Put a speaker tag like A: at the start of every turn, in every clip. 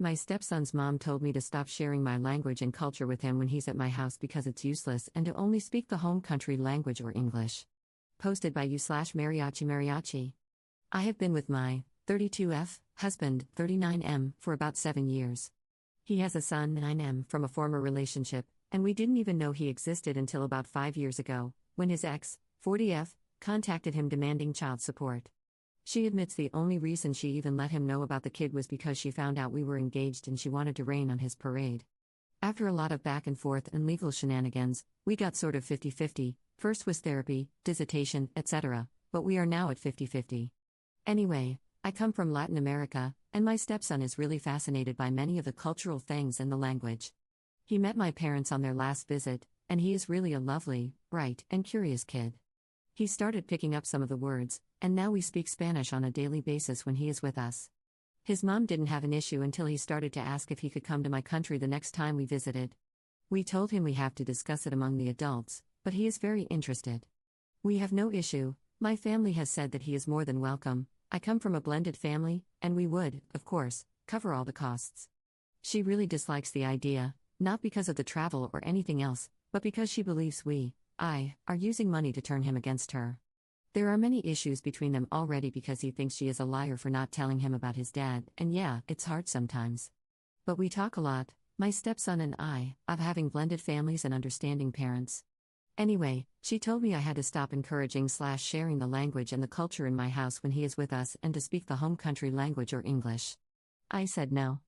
A: My stepson's mom told me to stop sharing my language and culture with him when he's at my house because it's useless and to only speak the home country language or English. Posted by you/Mariachi. I have been with my 32F husband, 39M, for about 7 years. He has a son, 9M, from a former relationship, and we didn't even know he existed until about 5 years ago, when his ex, 40F, contacted him demanding child support. She admits the only reason she even let him know about the kid was because she found out we were engaged and she wanted to rain on his parade. After a lot of back and forth and legal shenanigans, we got sort of 50-50, first was therapy, dissertation, etc., but we are now at 50-50. Anyway, I come from Latin America, and my stepson is really fascinated by many of the cultural things and the language. He met my parents on their last visit, and he is really a lovely, bright, and curious kid. He started picking up some of the words, and now we speak Spanish on a daily basis when he is with us. His mom didn't have an issue until he started to ask if he could come to my country the next time we visited. We told him we have to discuss it among the adults, but he is very interested. We have no issue. My family has said that he is more than welcome. I come from a blended family, and we would, of course, cover all the costs. She really dislikes the idea, not because of the travel or anything else, but because she believes are using money to turn him against her. There are many issues between them already because he thinks she is a liar for not telling him about his dad, and yeah, it's hard sometimes. But we talk a lot, my stepson and I, of having blended families and understanding parents. Anyway, she told me I had to stop encouraging/sharing the language and the culture in my house when he is with us and to speak the home country language or English. I said no.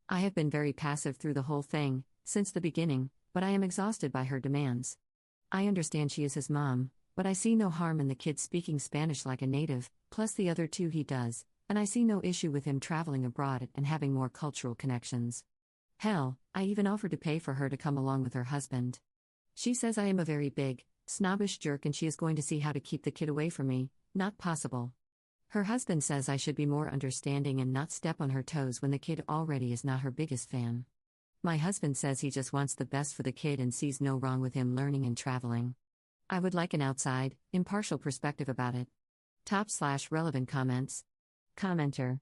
A: I have been very passive through the whole thing, since the beginning, but I am exhausted by her demands. I understand she is his mom, but I see no harm in the kid speaking Spanish like a native, plus the other two he does, and I see no issue with him traveling abroad and having more cultural connections. Hell, I even offered to pay for her to come along with her husband. She says I am a very big, snobbish jerk and she is going to see how to keep the kid away from me. Not possible. Her husband says I should be more understanding and not step on her toes when the kid already is not her biggest fan. My husband says he just wants the best for the kid and sees no wrong with him learning and traveling. I would like an outside, impartial perspective about it. Top/relevant comments. Commenter.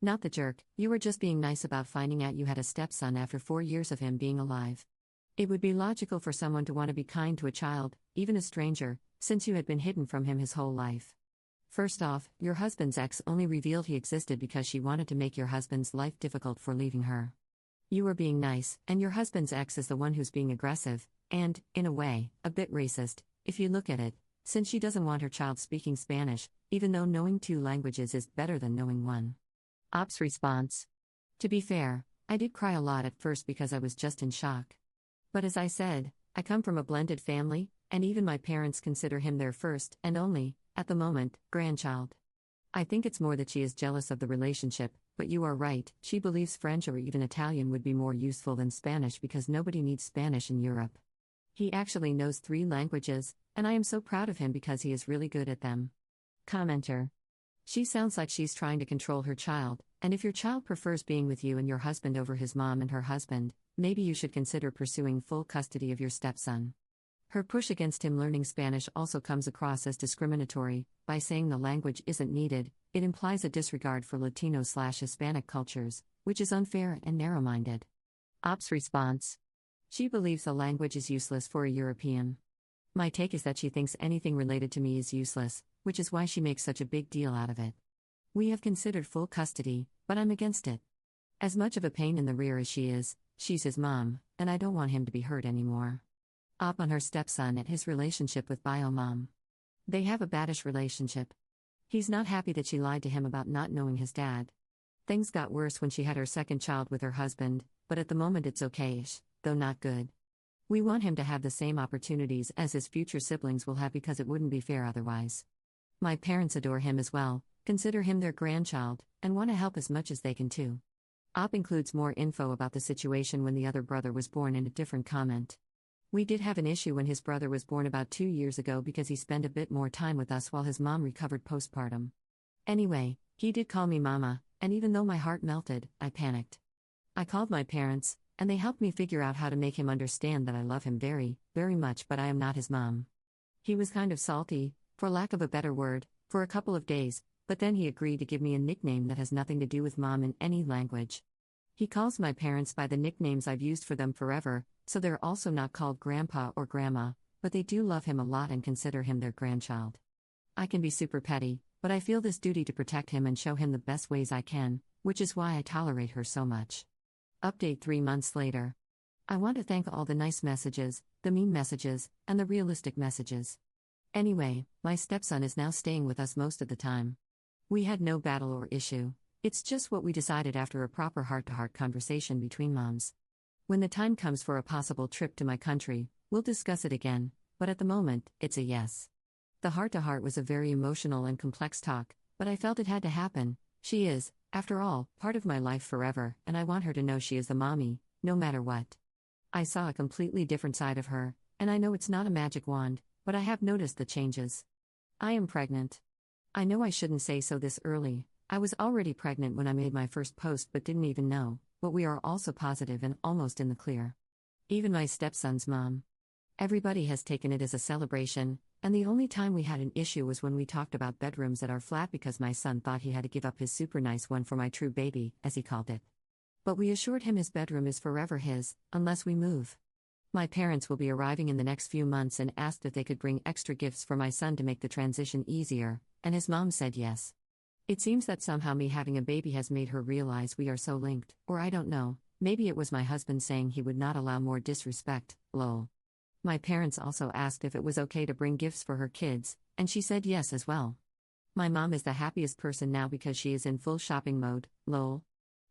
A: Not the jerk, you were just being nice about finding out you had a stepson after 4 years of him being alive. It would be logical for someone to want to be kind to a child, even a stranger, since you had been hidden from him his whole life. First off, your husband's ex only revealed he existed because she wanted to make your husband's life difficult for leaving her. You were being nice, and your husband's ex is the one who's being aggressive, and, in a way, a bit racist, if you look at it, since she doesn't want her child speaking Spanish, even though knowing 2 languages is better than knowing 1. Ops response. To be fair, I did cry a lot at first because I was just in shock. But as I said, I come from a blended family, and even my parents consider him their first, and only, at the moment, grandchild. I think it's more that she is jealous of the relationship, but you are right, she believes French or even Italian would be more useful than Spanish because nobody needs Spanish in Europe. He actually knows 3 languages, and I am so proud of him because he is really good at them. Commenter. She sounds like she's trying to control her child, and if your child prefers being with you and your husband over his mom and her husband, maybe you should consider pursuing full custody of your stepson. Her push against him learning Spanish also comes across as discriminatory. By saying the language isn't needed, it implies a disregard for Latino/Hispanic cultures, which is unfair and narrow-minded. Ops response. She believes the language is useless for a European. My take is that she thinks anything related to me is useless, which is why she makes such a big deal out of it. We have considered full custody, but I'm against it. As much of a pain in the rear as she is, she's his mom, and I don't want him to be hurt anymore. Op on her stepson and his relationship with bio-mom. They have a baddish relationship. He's not happy that she lied to him about not knowing his dad. Things got worse when she had her second child with her husband, but at the moment it's okay-ish, though not good. We want him to have the same opportunities as his future siblings will have because it wouldn't be fair otherwise. My parents adore him as well, consider him their grandchild, and want to help as much as they can too. Op includes more info about the situation when the other brother was born in a different comment. We did have an issue when his brother was born about 2 years ago because he spent a bit more time with us while his mom recovered postpartum. Anyway, he did call me mama, and even though my heart melted, I panicked. I called my parents, and they helped me figure out how to make him understand that I love him very, very much, but I am not his mom. He was kind of salty, for lack of a better word, for a couple of days, but then he agreed to give me a nickname that has nothing to do with mom in any language. He calls my parents by the nicknames I've used for them forever, so they're also not called Grandpa or Grandma, but they do love him a lot and consider him their grandchild. I can be super petty, but I feel this duty to protect him and show him the best ways I can, which is why I tolerate her so much. Update 3 months later. I want to thank all the nice messages, the mean messages, and the realistic messages. Anyway, my stepson is now staying with us most of the time. We had no battle or issue. It's just what we decided after a proper heart-to-heart conversation between moms. When the time comes for a possible trip to my country, we'll discuss it again, but at the moment, it's a yes. The heart-to-heart was a very emotional and complex talk, but I felt it had to happen. She is, after all, part of my life forever, and I want her to know she is the mommy, no matter what. I saw a completely different side of her, and I know it's not a magic wand, but I have noticed the changes. I am pregnant. I know I shouldn't say so this early. I was already pregnant when I made my first post but didn't even know, but we are also positive and almost in the clear. Even my stepson's mom. Everybody has taken it as a celebration, and the only time we had an issue was when we talked about bedrooms at our flat because my son thought he had to give up his super nice one for my true baby, as he called it. But we assured him his bedroom is forever his, unless we move. My parents will be arriving in the next few months and asked if they could bring extra gifts for my son to make the transition easier, and his mom said yes. It seems that somehow me having a baby has made her realize we are so linked, or I don't know, maybe it was my husband saying he would not allow more disrespect, lol. My parents also asked if it was okay to bring gifts for her kids, and she said yes as well. My mom is the happiest person now because she is in full shopping mode, lol.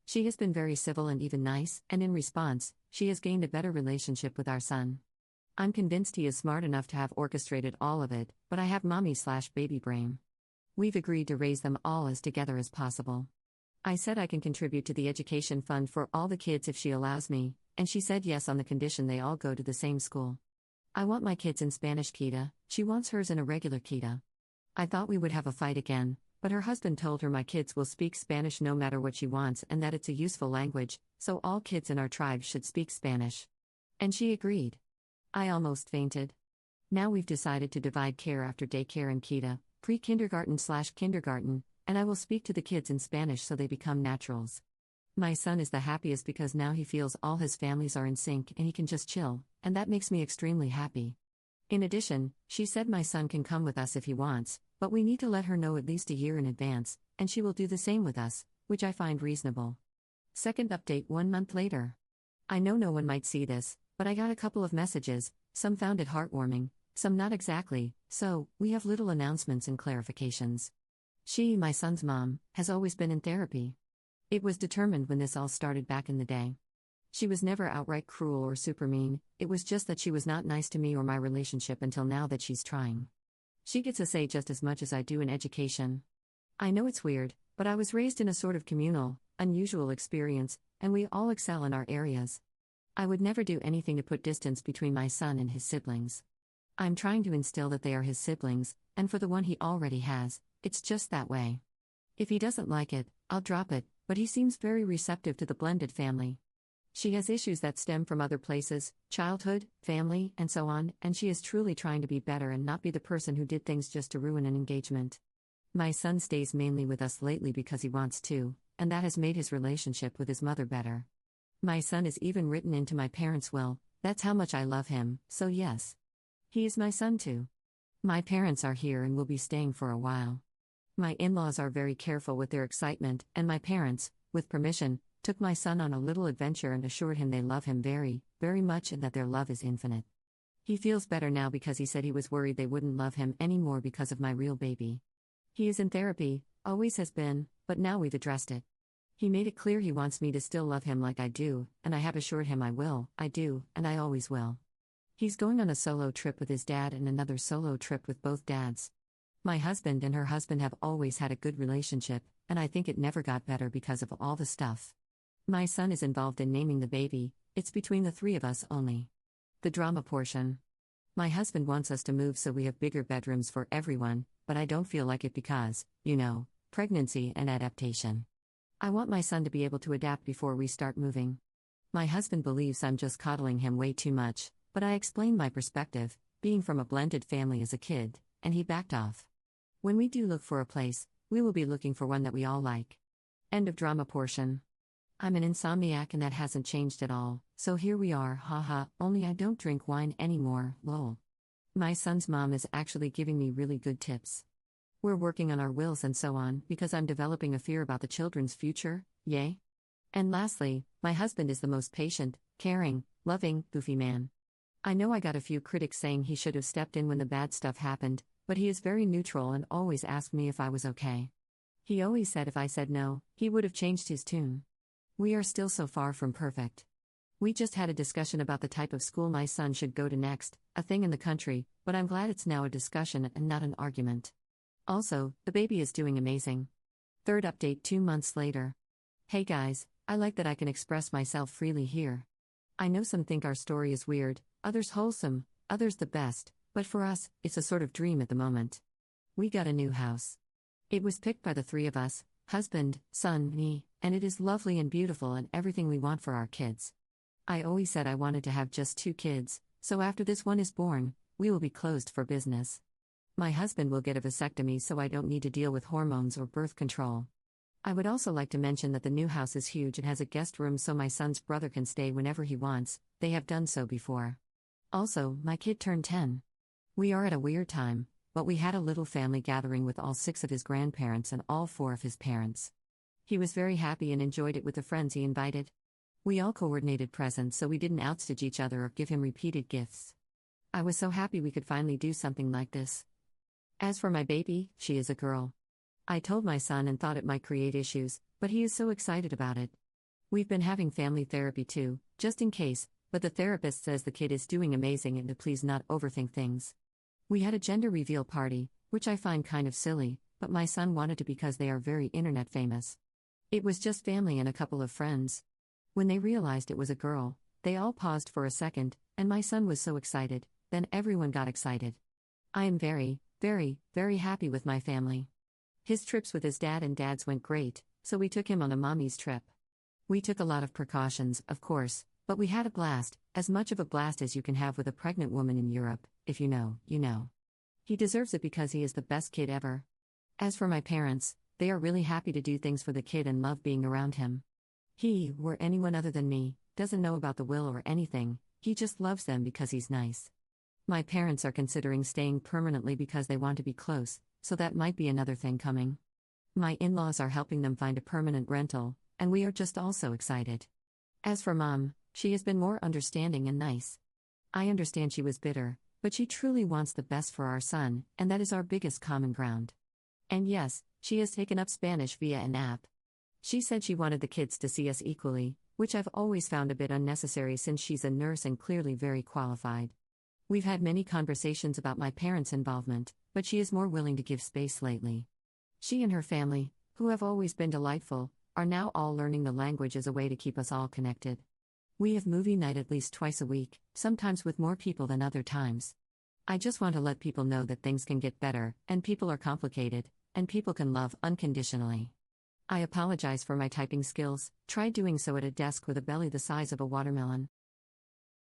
A: She has been very civil and even nice, and in response, she has gained a better relationship with our son. I'm convinced he is smart enough to have orchestrated all of it, but I have mommy/baby brain. We've agreed to raise them all as together as possible. I said I can contribute to the education fund for all the kids if she allows me, and she said yes on the condition they all go to the same school. I want my kids in Spanish kita, she wants hers in a regular kita. I thought we would have a fight again, but her husband told her my kids will speak Spanish no matter what she wants and that it's a useful language, so all kids in our tribe should speak Spanish. And she agreed. I almost fainted. Now we've decided to divide care after daycare and kita, pre-kindergarten/kindergarten, and I will speak to the kids in Spanish so they become naturals. My son is the happiest because now he feels all his families are in sync and he can just chill, and that makes me extremely happy. In addition, she said my son can come with us if he wants, but we need to let her know at least a year in advance, and she will do the same with us, which I find reasonable. Second update 1 month later. I know no one might see this, but I got a couple of messages, some found it heartwarming, some not exactly, so we have little announcements and clarifications. She, my son's mom, has always been in therapy. It was determined when this all started back in the day. She was never outright cruel or super mean, it was just that she was not nice to me or my relationship until now that she's trying. She gets a say just as much as I do in education. I know it's weird, but I was raised in a sort of communal, unusual experience, and we all excel in our areas. I would never do anything to put distance between my son and his siblings. I'm trying to instill that they are his siblings, and for the one he already has, it's just that way. If he doesn't like it, I'll drop it, but he seems very receptive to the blended family. She has issues that stem from other places, childhood, family, and so on, and she is truly trying to be better and not be the person who did things just to ruin an engagement. My son stays mainly with us lately because he wants to, and that has made his relationship with his mother better. My son is even written into my parents' will, that's how much I love him, so yes. He is my son too. My parents are here and will be staying for a while. My in-laws are very careful with their excitement, and my parents, with permission, took my son on a little adventure and assured him they love him very, very much and that their love is infinite. He feels better now because he said he was worried they wouldn't love him anymore because of my real baby. He is in therapy, always has been, but now we've addressed it. He made it clear he wants me to still love him like I do, and I have assured him I do, and I always will. He's going on a solo trip with his dad and another solo trip with both dads. My husband and her husband have always had a good relationship, and I think it never got better because of all the stuff. My son is involved in naming the baby, it's between the three of us only. The drama portion. My husband wants us to move so we have bigger bedrooms for everyone, but I don't feel like it because, pregnancy and adaptation. I want my son to be able to adapt before we start moving. My husband believes I'm just coddling him way too much, but I explained my perspective, being from a blended family as a kid, and he backed off. When we do look for a place, we will be looking for one that we all like. End of drama portion. I'm an insomniac and that hasn't changed at all, so here we are, haha, only I don't drink wine anymore, lol. My son's mom is actually giving me really good tips. We're working on our wills and so on because I'm developing a fear about the children's future, yay. And lastly, my husband is the most patient, caring, loving, goofy man. I know I got a few critics saying he should have stepped in when the bad stuff happened, but he is very neutral and always asked me if I was okay. He always said if I said no, he would have changed his tune. We are still so far from perfect. We just had a discussion about the type of school my son should go to next, a thing in the country, but I'm glad it's now a discussion and not an argument. Also, the baby is doing amazing. Third update 2 months later. Hey guys, I like that I can express myself freely here. I know some think our story is weird, others wholesome, others the best, but for us, it's a sort of dream at the moment. We got a new house. It was picked by the three of us, husband, son, me, and it is lovely and beautiful and everything we want for our kids. I always said I wanted to have just 2 kids, so after this one is born, we will be closed for business. My husband will get a vasectomy so I don't need to deal with hormones or birth control. I would also like to mention that the new house is huge and has a guest room so my son's brother can stay whenever he wants, they have done so before. Also, my kid turned 10. We are at a weird time, but we had a little family gathering with all 6 of his grandparents and all 4 of his parents. He was very happy and enjoyed it with the friends he invited. We all coordinated presents so we didn't outstage each other or give him repeated gifts. I was so happy we could finally do something like this. As for my baby, she is a girl. I told my son and thought it might create issues, but he is so excited about it. We've been having family therapy too, just in case, but the therapist says the kid is doing amazing and to please not overthink things. We had a gender reveal party, which I find kind of silly, but my son wanted to because they are very internet famous. It was just family and a couple of friends. When they realized it was a girl, they all paused for a second, and my son was so excited, then everyone got excited. I am very, very, very happy with my family. His trips with his dad and dad's went great, so we took him on a mommy's trip. We took a lot of precautions, of course, but we had a blast, as much of a blast as you can have with a pregnant woman in Europe, if you know, you know. He deserves it because he is the best kid ever. As for my parents, they are really happy to do things for the kid and love being around him. He, or anyone other than me, doesn't know about the will or anything, he just loves them because he's nice. My parents are considering staying permanently because they want to be close, so that might be another thing coming. My in-laws are helping them find a permanent rental, and we are just all so excited. As for Mom, she has been more understanding and nice. I understand she was bitter, but she truly wants the best for our son, and that is our biggest common ground. And yes, she has taken up Spanish via an app. She said she wanted the kids to see us equally, which I've always found a bit unnecessary since she's a nurse and clearly very qualified. We've had many conversations about my parents' involvement, but she is more willing to give space lately. She and her family, who have always been delightful, are now all learning the language as a way to keep us all connected. We have movie night at least twice a week, sometimes with more people than other times. I just want to let people know that things can get better, and people are complicated, and people can love unconditionally. I apologize for my typing skills, tried doing so at a desk with a belly the size of a watermelon.